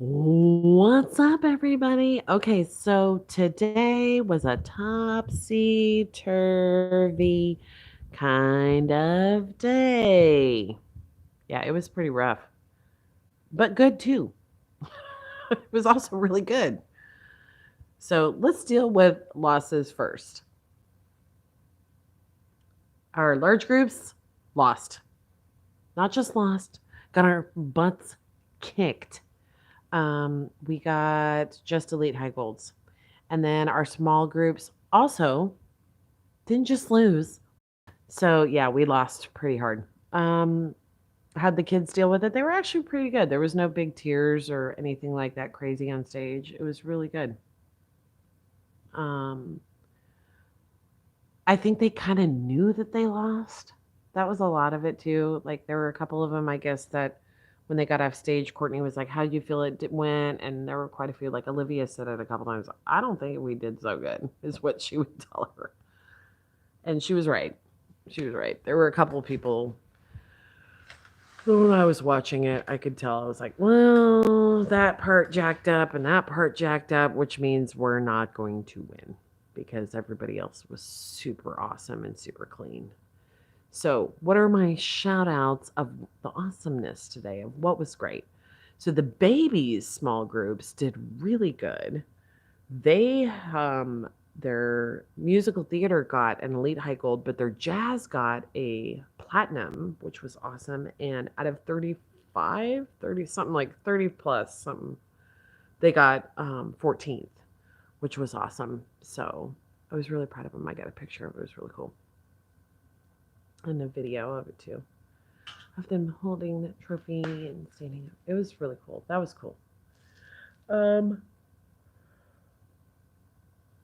What's up, everybody? Okay, so today was a topsy-turvy kind of day. Yeah, it was pretty rough, but good too. It was also really good. So let's deal with losses first. Our large groups lost, not just lost, got our butts kicked. We got just elite high golds. And then our small groups also didn't just lose. So yeah, we lost pretty hard. Had the kids deal with it. They were actually pretty good. There was no big tears or anything like that crazy on stage. It was really good. Um, I think they kind of knew that they lost. That was a lot of it too. Like there were a couple of them, I guess, that when they got off stage, Courtney was like, "How did you feel went?" And there were quite a few. Like Olivia said it a couple times. I don't think we did so good, is what she would tell her, and she was right. She was right. There were a couple of people. When I was watching it, I could tell. I was like, well, that part jacked up and that part jacked up, which means we're not going to win because everybody else was super awesome and super clean. So, what are my shout outs of the awesomeness today of what was great? So, the babies' small groups did really good. They, their musical theater got an elite high gold, but their jazz got a platinum, which was awesome. And out of 35, 30 something like 30 plus something, they got 14th, which was awesome. So I was really proud of them. I got a picture of it. It was really cool. And a video of it too, of them holding that trophy and standing up. It was really cool. That was cool. Um,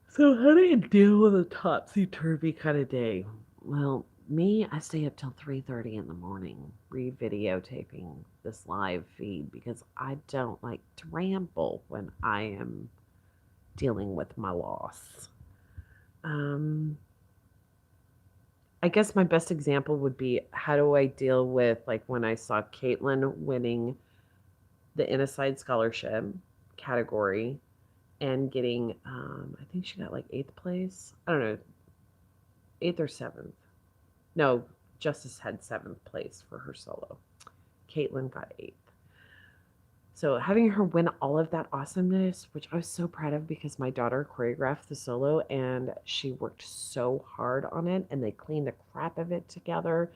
So how do you deal with a topsy-turvy kind of day? Well, me, I stay up till 3:30 in the morning re-videotaping this live feed because I don't like to ramble when I am dealing with my loss. Um, I guess my best example would be how do I deal with like when I saw Caitlin winning the Inniside Scholarship category and getting I think she got like eighth place. I don't know, eighth or seventh. No, Justice had seventh place for her solo. Caitlin got eighth. So having her win all of that awesomeness, which I was so proud of because my daughter choreographed the solo and she worked so hard on it and they cleaned the crap of it together.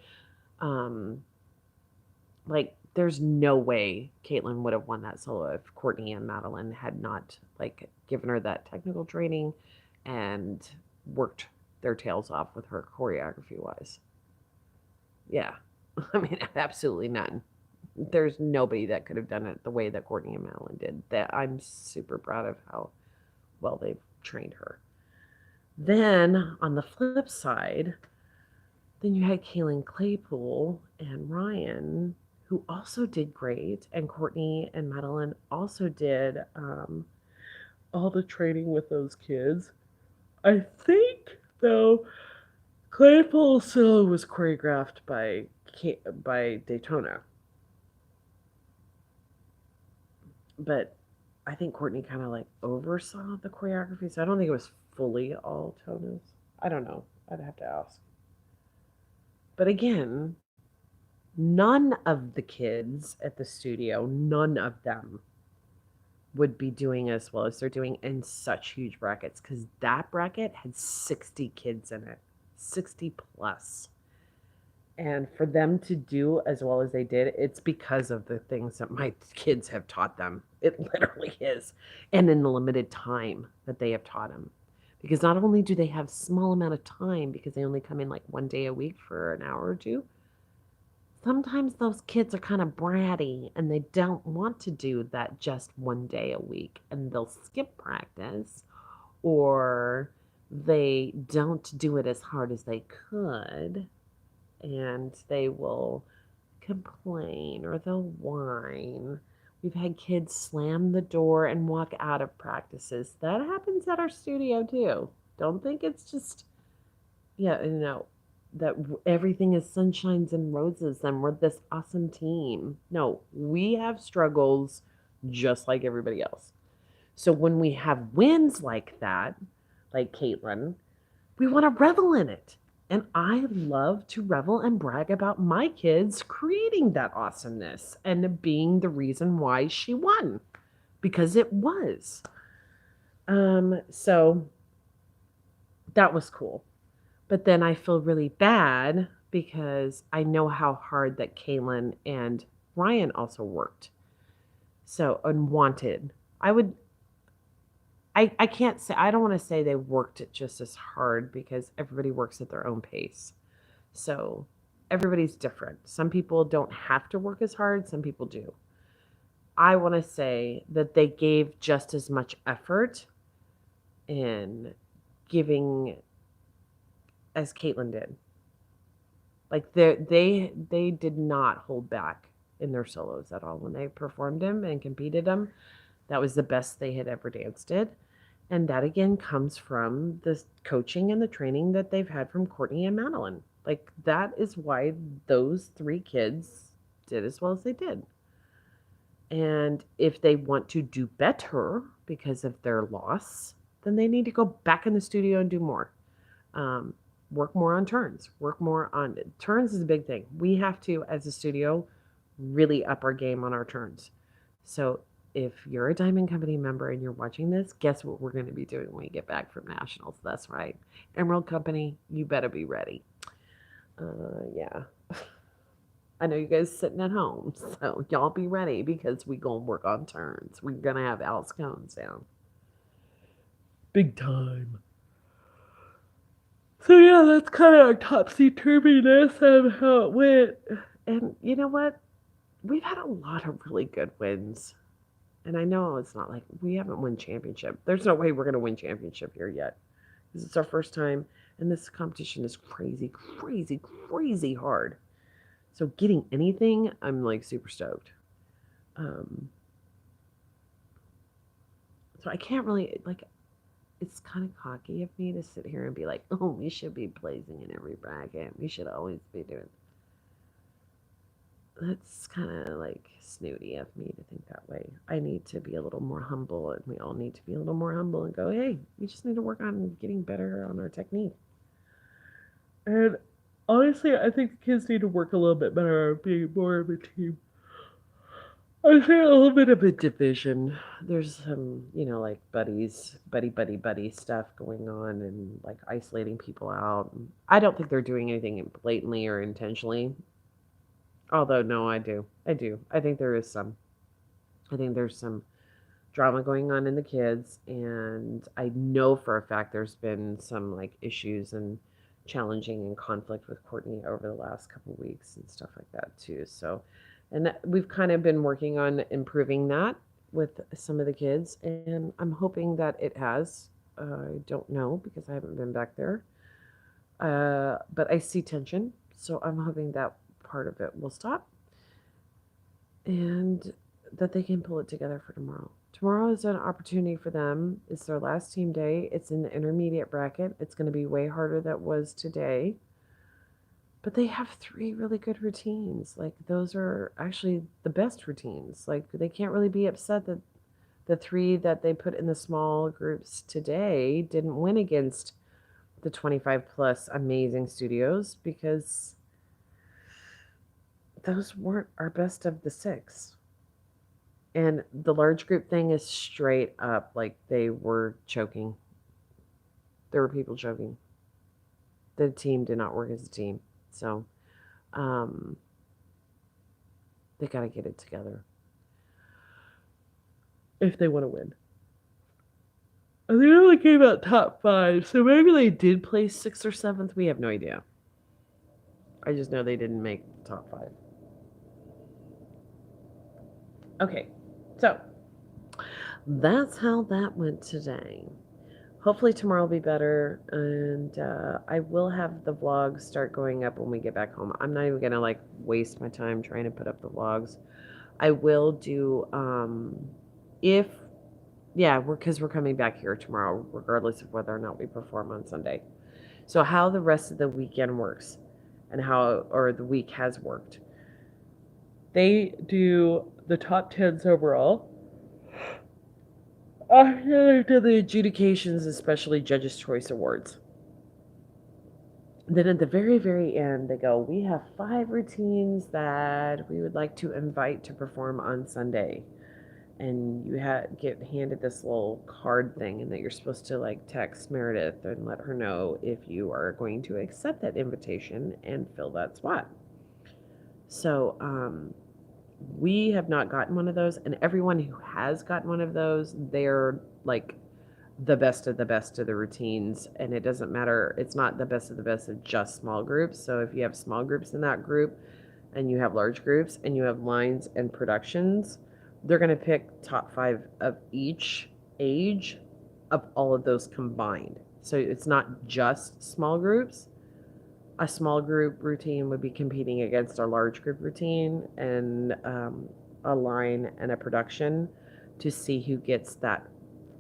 Um, like there's no way Caitlin would have won that solo if Courtney and Madeline had not like given her that technical training and worked their tails off with her choreography wise. Yeah. I mean, absolutely none. There's nobody that could have done it the way that Courtney and Madeline did. That I'm super proud of how well they've trained her. Then on the flip side, then you had Kaylin Claypool and Ryan, who also did great, and Courtney and Madeline also did all the training with those kids. I think though Claypool solo was choreographed by Daytona, but I think Courtney kind of like oversaw the choreography, so I don't think it was fully all Tona's. I don't know. I'd have to ask. But again, none of the kids at the studio, none of them would be doing as well as they're doing in such huge brackets because that bracket had 60 kids in it, 60 plus. And for them to do as well as they did, it's because of the things that my kids have taught them. It literally is. And in the limited time that they have taught them. Because not only do they have small amount of time because they only come in like one day a week for an hour or two, sometimes those kids are kind of bratty and they don't want to do that just one day a week and they'll skip practice or they don't do it as hard as they could and they will complain or they'll whine. We've had kids slam the door and walk out of practices. That happens at our studio too. Don't think it's just, yeah, that everything is sunshines and roses and we're this awesome team. No, we have struggles just like everybody else. So when we have wins like that, like Caitlin, we want to revel in it. And I love to revel and brag about my kids creating that awesomeness and being the reason why she won, because it was. So that was cool. But then I feel really bad because I know how hard that Kaylin and Ryan also worked. So unwanted. I would I can't say I don't want to say they worked it just as hard because everybody works at their own pace. So everybody's different. Some people don't have to work as hard, some people do. I want to say that they gave just as much effort in giving as Caitlin did. Like they did not hold back in their solos at all when they performed them and competed them. That was the best they had ever danced it. And that again comes from the coaching and the training that they've had from Courtney and Madeline. Like that is why those three kids did as well as they did. And if they want to do better because of their loss, then they need to go back in the studio and do more. Um, Work more on turns. Work more on turns is a big thing. We have to, as a studio, really up our game on our turns. So if you're a Diamond Company member and you're watching this, guess what we're going to be doing when we get back from nationals? That's right, Emerald Company. You better be ready. Yeah. I know you guys sitting at home, so y'all be ready because we gonna work on turns. We're gonna have Alice cones down. Big time. So yeah, that's kind of our topsy turviness of how it went. And you know what? We've had a lot of really good wins. And I know it's not like we haven't won championship. There's no way we're gonna win championship here yet. Because it's our first time and this competition is crazy, crazy, crazy hard. So getting anything, I'm like super stoked. Um, so I can't really like it's kind of cocky of me to sit here and be like, oh, we should be placing in every bracket. We should always be doing. That's kind of like snooty of me to think that way. I need to be a little more humble, and we all need to be a little more humble and go, hey, we just need to work on getting better on our technique. And honestly, I think the kids need to work a little bit better on being more of a team. I say a little bit of a division. There's some, like buddy stuff going on and like isolating people out. I don't think they're doing anything blatantly or intentionally. Although, no, I do. I do. I think there is some. I think there's some drama going on in the kids. And I know for a fact there's been some like issues and challenging and conflict with Courtney over the last couple of weeks and stuff like that, too. So, and we've kind of been working on improving that with some of the kids. And I'm hoping that it has. I don't know because I haven't been back there. But I see tension. So I'm hoping that part of it will stop and that they can pull it together for tomorrow. Tomorrow is an opportunity for them. It's their last team day. It's in the intermediate bracket. It's going to be way harder than it was today. But they have three really good routines. Like, those are actually the best routines. Like, they can't really be upset that the three that they put in the small groups today didn't win against the 25 plus amazing studios because those weren't our best of the six. And the large group thing is straight up like they were choking. There were people choking. The team did not work as a team. So um, they got to get it together if they want to win. And they only came out top five, so maybe they did place sixth or seventh. We have no idea. I just know they didn't make the top five. Okay, so that's how that went today. Hopefully tomorrow will be better, and I will have the vlogs start going up when we get back home. I'm not even gonna like waste my time trying to put up the vlogs. I will do if yeah, because we're coming back here tomorrow, regardless of whether or not we perform on Sunday. So how the rest of the weekend works, and how or the week has worked. They do the top tens overall. after the adjudications, especially Judges' Choice Awards. Then at the very, very end, they go, we have 5 routines that we would like to invite to perform on Sunday. And you get handed this little card thing, and that you're supposed to like text Meredith and let her know if you are going to accept that invitation and fill that spot. So we have not gotten one of those, and everyone who has gotten one of those, they're like the best of the best of the routines, and it doesn't matter. It's not the best of the best of just small groups. So if you have small groups in that group, and you have large groups, and you have lines and productions, they're going to pick top 5 of each age of all of those combined. So it's not just small groups. A small group routine would be competing against a large group routine, and a line and a production to see who gets that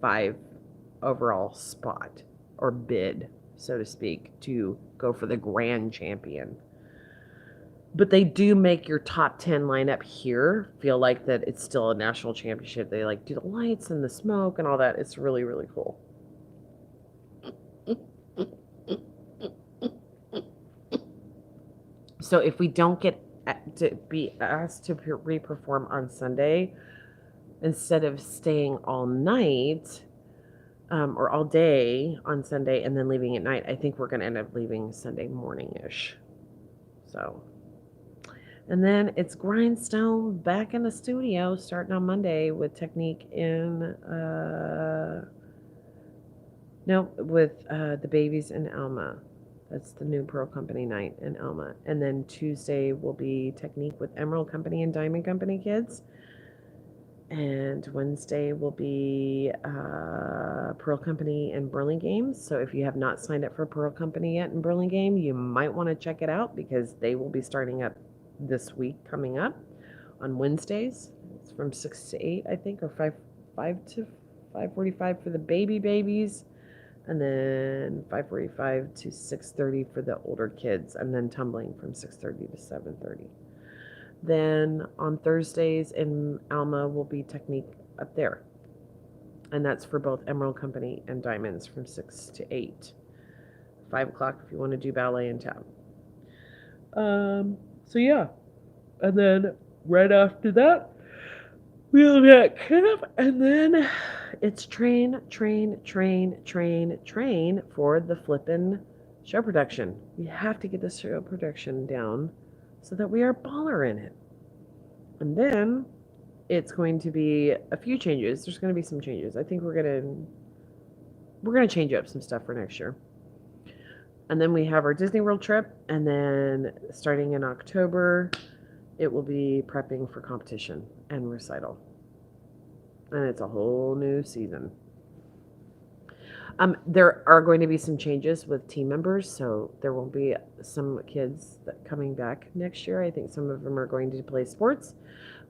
5 overall spot or bid, so to speak, to go for the grand champion. But they do make your top 10 lineup here feel like that it's still a national championship. They like do the lights and the smoke and all that. It's really, really cool. So if we don't get to be asked to re-perform on Sunday, instead of staying all night or all day on Sunday and then leaving at night, I think we're going to end up leaving Sunday morning-ish. So, and then it's Grindstone back in the studio starting on Monday with Technique in with the babies in Alma. That's the new Pearl Company night in Alma. And then Tuesday will be Technique with Emerald Company and Diamond Company kids. And Wednesday will be Pearl Company and Burlingame. So if you have not signed up for Pearl Company yet in Burlingame, you might want to check it out because they will be starting up this week coming up on Wednesdays. It's from 6 to 8, I think, or 5 to 5:45 for the babies. And then 5:45 to 6:30 for the older kids, and then tumbling from 6:30 to 7:30. Then on Thursdays in Alma will be Technique up there. And that's for both Emerald Company and Diamonds from 6 to 8. 5 o'clock if you want to do ballet in town. So yeah. And then right after that, we'll get camp, and then it's train for the flippin' show production. We have to get the show production down so that we are baller in it. And then it's going to be a few changes. There's going to be some changes. I think we're gonna change up some stuff for next year. And then we have our Disney World trip, and then starting in October, it will be prepping for competition and recital. And it's a whole new season. There are going to be some changes with team members, so there will be some kids coming back next year. I think some of them are going to play sports,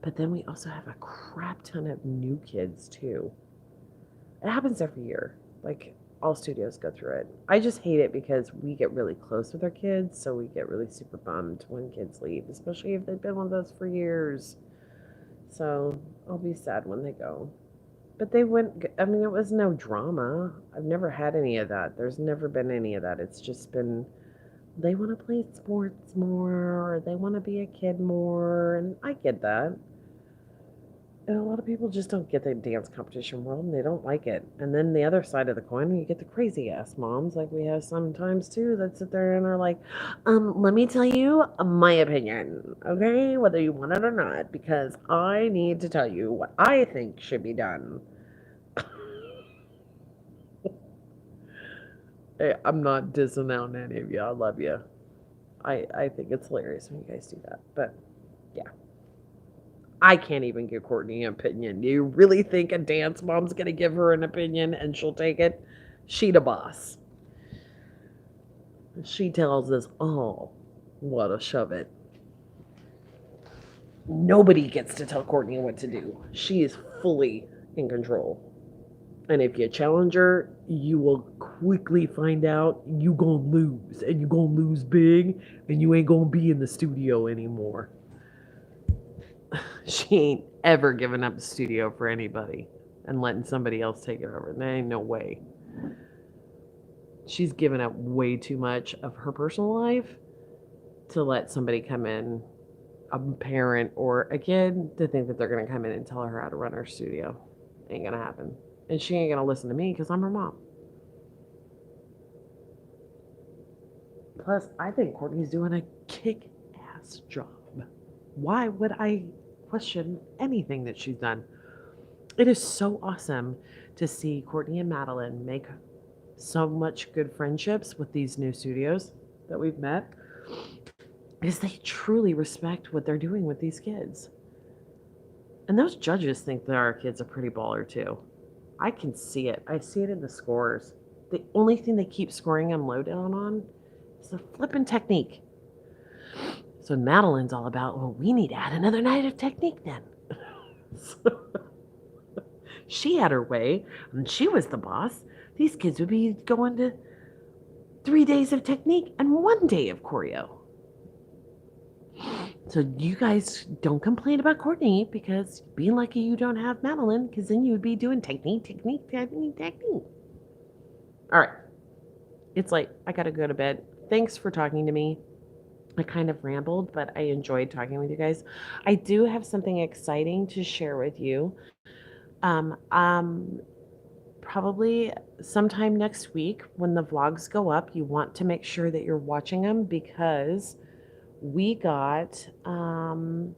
but then we also have a crap ton of new kids too. It happens every year. Like all studios go through it. I just hate it because we get really close with our kids, so we get really super bummed when kids leave, especially if they've been with us for years. So I'll be sad when they go. But they went, I mean, it was no drama. I've never had any of that. There's never been any of that. It's just been, they want to play sports more, or they want to be a kid more, and I get that. And a lot of people just don't get the dance competition world, and they don't like it. And then the other side of the coin, you get the crazy ass moms, like we have sometimes too, that sit there and are like, let me tell you my opinion, okay? Whether you want it or not, because I need to tell you what I think should be done. Hey, I'm not dissing out any of you. I love you. I think it's hilarious when you guys do that. But yeah. I can't even give Courtney an opinion. Do you really think a dance mom's going to give her an opinion and she'll take it? She the boss. She tells us all what to shove it. Nobody gets to tell Courtney what to do. She is fully in control. And if you challenge her, you will quickly find out you gonna lose. And you gonna lose big. And you ain't gonna be in the studio anymore. She ain't ever given up the studio for anybody. and letting somebody else take it over. There ain't no way. She's given up way too much of her personal life to let somebody come in, a parent or a kid, to think that they're going to come in and tell her how to run her studio. Ain't going to happen. And she ain't going to listen to me because I'm her mom. Plus, I think Courtney's doing a kick-ass job. Why would I question anything that she's done? It is so awesome to see Courtney and Madeline make so much good friendships with these new studios that we've met, because they truly respect what they're doing with these kids. And those judges think that our kid's a pretty baller too. I can see it. I see it in the scores. The only thing they keep scoring them low down on is the flipping technique. So Madeline's all about, well, we need to add another night of technique then. So she had her way, and she was the boss. These kids would be going to 3 days of technique and 1 day of choreo. So you guys don't complain about Courtney, because being lucky you don't have Madeline, because then you would be doing technique. All right. It's late. I got to go to bed. Thanks for talking to me. I kind of rambled, but I enjoyed talking with you guys. I do have something exciting to share with you. Um, um, Probably sometime next week when the vlogs go up, you want to make sure that you're watching them, because we got some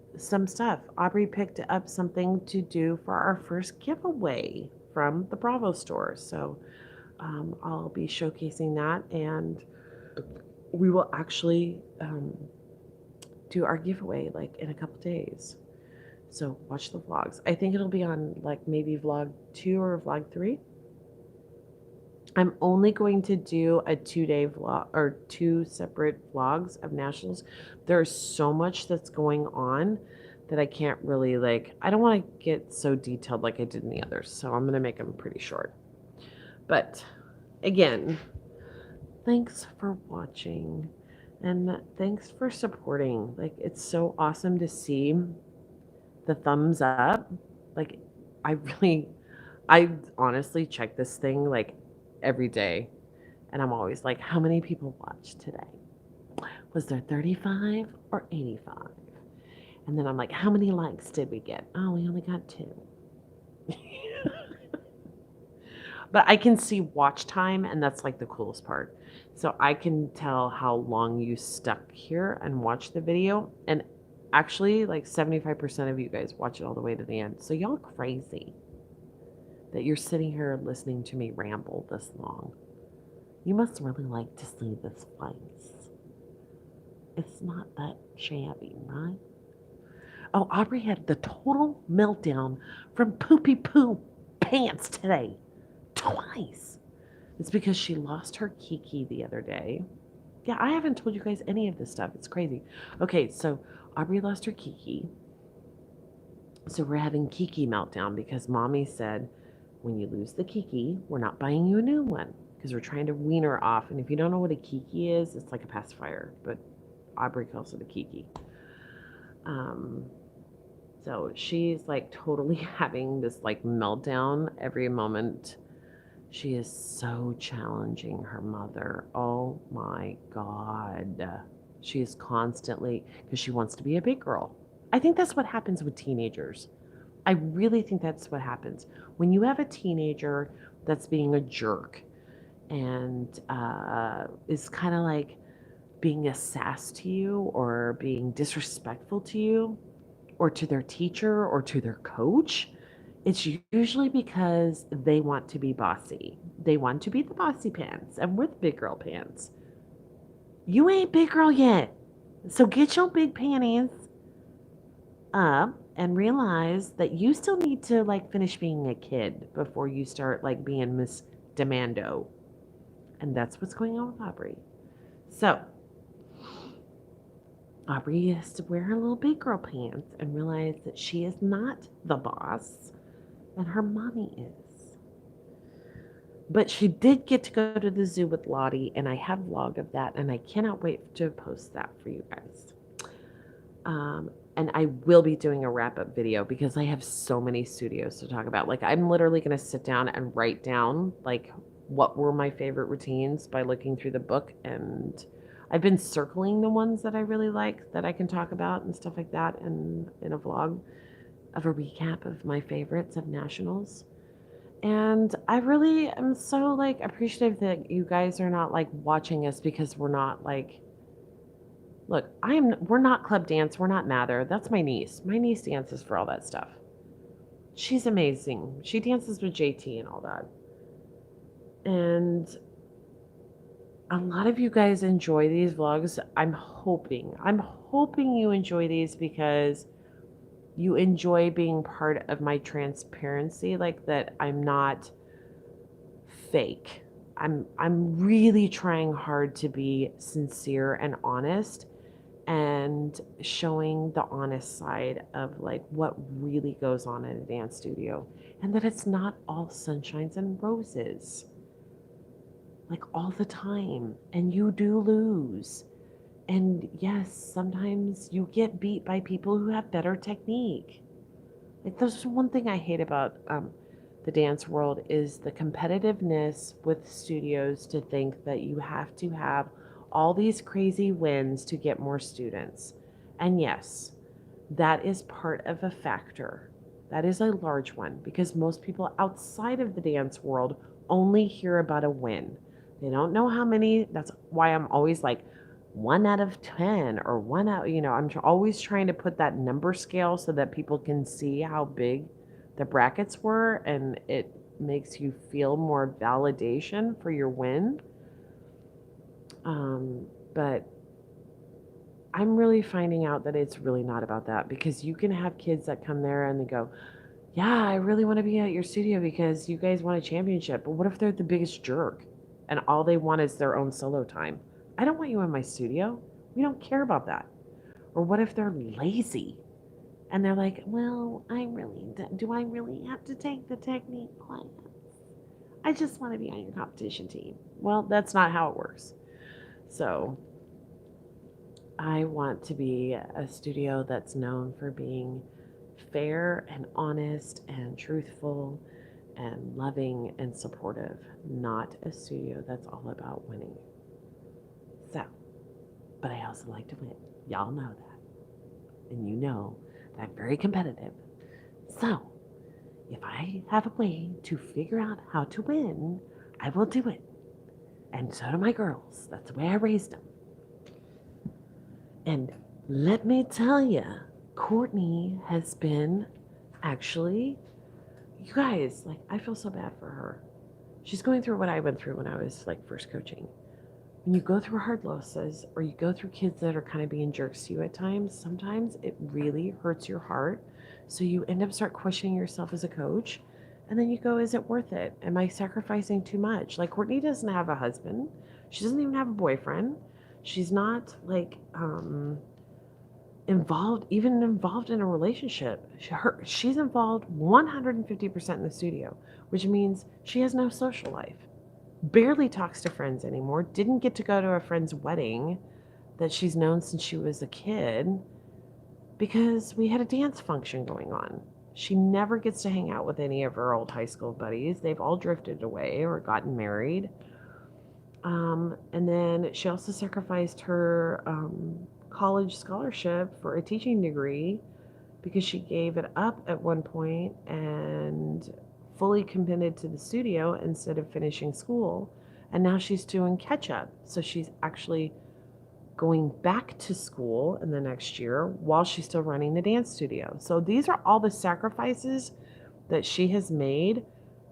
stuff. Aubrey picked up something to do for our first giveaway from the Bravo store. So I'll be showcasing that, and we will actually do our giveaway like in a couple days. So watch the vlogs. I think it'll be on like maybe vlog 2 or vlog 3. I'm only going to do a 2-day vlog, or 2 separate vlogs of nationals. There's so much that's going on that I can't really I don't want to get so detailed like I did in the others. So I'm going to make them pretty short. But again, thanks for watching, and thanks for supporting. It's so awesome to see the thumbs up. Like I honestly check this thing every day, and I'm always like, how many people watched today? Was there 35 or 85? And then I'm like, how many likes did we get? Oh, we only got 2. But I can see watch time, and that's the coolest part. So I can tell how long you stuck here and watched the video. And actually, 75% of you guys watch it all the way to the end. So y'all crazy that you're sitting here listening to me ramble this long. You must really like to see this place. It's not that shabby, right? Oh, Aubrey had the total meltdown from poopy poo pants today. Twice. It's because she lost her Kiki the other day. Yeah, I haven't told you guys any of this stuff. It's crazy. Okay, so Aubrey lost her Kiki. So we're having Kiki meltdown because mommy said, when you lose the Kiki, we're not buying you a new one, because we're trying to wean her off. And if you don't know what a Kiki is, it's like a pacifier, but Aubrey calls it a Kiki. So she's totally having this meltdown every moment. She is so challenging her mother. Oh my God. She is constantly, because she wants to be a big girl. I think that's what happens with teenagers. I really think that's what happens. When you have a teenager that's being a jerk and is kind of being a sass to you, or being disrespectful to you, or to their teacher, or to their coach, it's usually because they want to be bossy. They want to be the bossy pants, and we're the big girl pants. You ain't big girl yet. So get your big panties up and realize that you still need to finish being a kid before you start being Miss Demando. And that's what's going on with Aubrey. So Aubrey has to wear her little big girl pants and realize that she is not the boss, and her mommy is. But she did get to go to the zoo with Lottie, and I have a vlog of that, and I cannot wait to post that for you guys. And I will be doing a wrap-up video because I have so many studios to talk about. Like, I'm literally gonna sit down and write down, like, what were my favorite routines by looking through the book, and I've been circling the ones that I really like that I can talk about and stuff like that in a vlog of a recap of my favorites of nationals. And I really am so, like, appreciative that you guys are not, like, watching us because we're not, like, look, we're not club dance, we're not Mather. That's my niece. My niece dances for all that stuff. She's amazing. She dances with JT and all that. And a lot of you guys enjoy these vlogs. I'm hoping you enjoy these because you enjoy being part of my transparency, like that I'm not fake. I'm really trying hard to be sincere and honest and showing the honest side of like what really goes on in a dance studio and that it's not all sunshines and roses like all the time, and you do lose. And yes, sometimes you get beat by people who have better technique. Like, there's one thing I hate about the dance world is the competitiveness with studios to think that you have to have all these crazy wins to get more students. And yes, that is part of a factor. That is a large one because most people outside of the dance world only hear about a win. They don't know how many. That's why I'm always like 1 out of 10 or I'm always trying to put that number scale so that people can see how big the brackets were and it makes you feel more validation for your win. But I'm really finding out that it's really not about that because you can have kids that come there and they go, yeah, I really want to be at your studio because you guys won a championship. But what if they're the biggest jerk and all they want is their own solo time? I don't want you in my studio. We don't care about that. Or what if they're lazy and they're like, well, do I really have to take the technique class? I just want to be on your competition team. Well, that's not how it works. So I want to be a studio that's known for being fair and honest and truthful and loving and supportive, not a studio that's all about winning. So, but I also like to win. Y'all know that. And you know that I'm very competitive. So, if I have a way to figure out how to win, I will do it. And so do my girls. That's the way I raised them. And let me tell you, Courtney has been actually, you guys, like, I feel so bad for her. She's going through what I went through when I was like first coaching. When you go through hard losses or you go through kids that are kind of being jerks to you at times, sometimes it really hurts your heart. So you end up start questioning yourself as a coach. And then you go, is it worth it? Am I sacrificing too much? Like, Courtney doesn't have a husband. She doesn't even have a boyfriend. She's not like involved in a relationship. She's involved 150% in the studio, which means she has no social life. Barely talks to friends anymore. Didn't get to go to a friend's wedding that she's known since she was a kid because we had a dance function going on. She never gets to hang out with any of her old high school buddies. They've all drifted away or gotten married. And then she also sacrificed her college scholarship for a teaching degree because she gave it up at one point and fully committed to the studio instead of finishing school. And now she's doing catch up. So she's actually going back to school in the next year while she's still running the dance studio. So these are all the sacrifices that she has made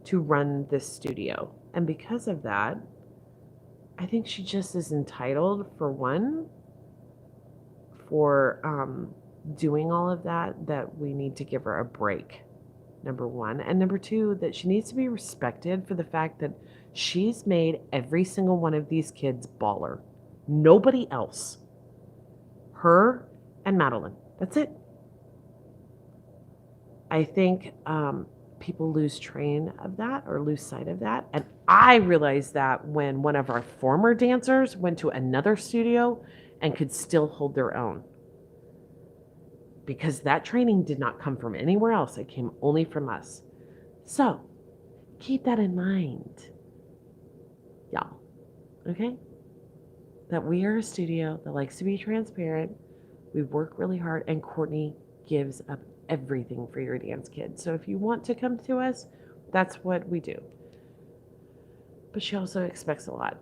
to run this studio. And because of that, I think she just is entitled, for one, for doing all of that, that we need to give her a break, number one. And number two, that she needs to be respected for the fact that she's made every single one of these kids baller. Nobody else. Her and Madeline. That's it. I think people lose train of that or lose sight of that. And I realized that when one of our former dancers went to another studio and could still hold their own. because that training did not come from anywhere else. It came only from us. So keep that in mind, y'all. Okay? That we are a studio that likes to be transparent. We work really hard, and Courtney gives up everything for your dance kids. So if you want to come to us, that's what we do. But she also expects a lot.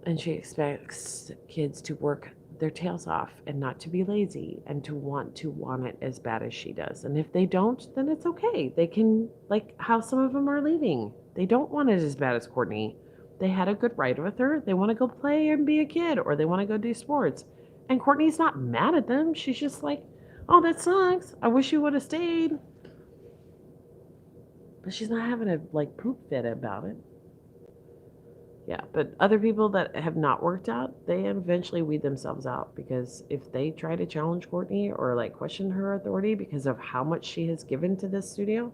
And she expects kids to work their tails off and not to be lazy and to want it as bad as she does. And if they don't, then it's okay. They can, like how some of them are leaving. They don't want it as bad as Courtney. They had a good ride with her. They want to go play and be a kid, or they want to go do sports. And Courtney's not mad at them. She's just like, oh, that sucks. I wish you would have stayed. But she's not having a like poop fit about it. Yeah, but other people that have not worked out, they eventually weed themselves out because if they try to challenge Courtney or like question her authority because of how much she has given to this studio,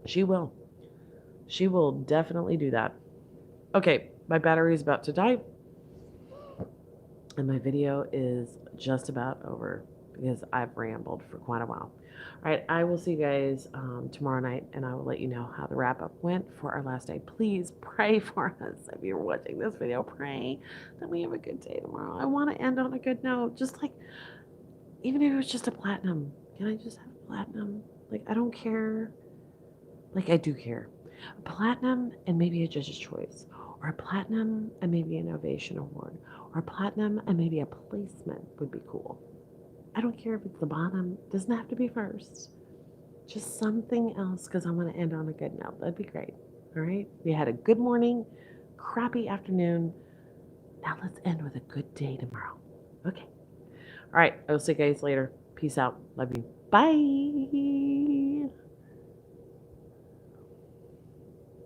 she will. She will definitely do that. Okay, my battery is about to die and my video is just about over because I've rambled for quite a while. All right, I will see you guys tomorrow night, and I will let you know how the wrap up went for our last day. Please pray for us if you're watching this video. Pray that we have a good day tomorrow. I want to end on a good note, just like even if it was just a platinum. Can I just have a platinum? Like I don't care. Like I do care. A platinum and maybe a judge's choice, or a platinum and maybe an ovation award, or a platinum and maybe a placement would be cool. I don't care if it's the bottom. It doesn't have to be first. Just something else because I want to end on a good note. That'd be great. All right. We had a good morning, crappy afternoon. Now let's end with a good day tomorrow. Okay. All right. I'll see you guys later. Peace out. Love you. Bye.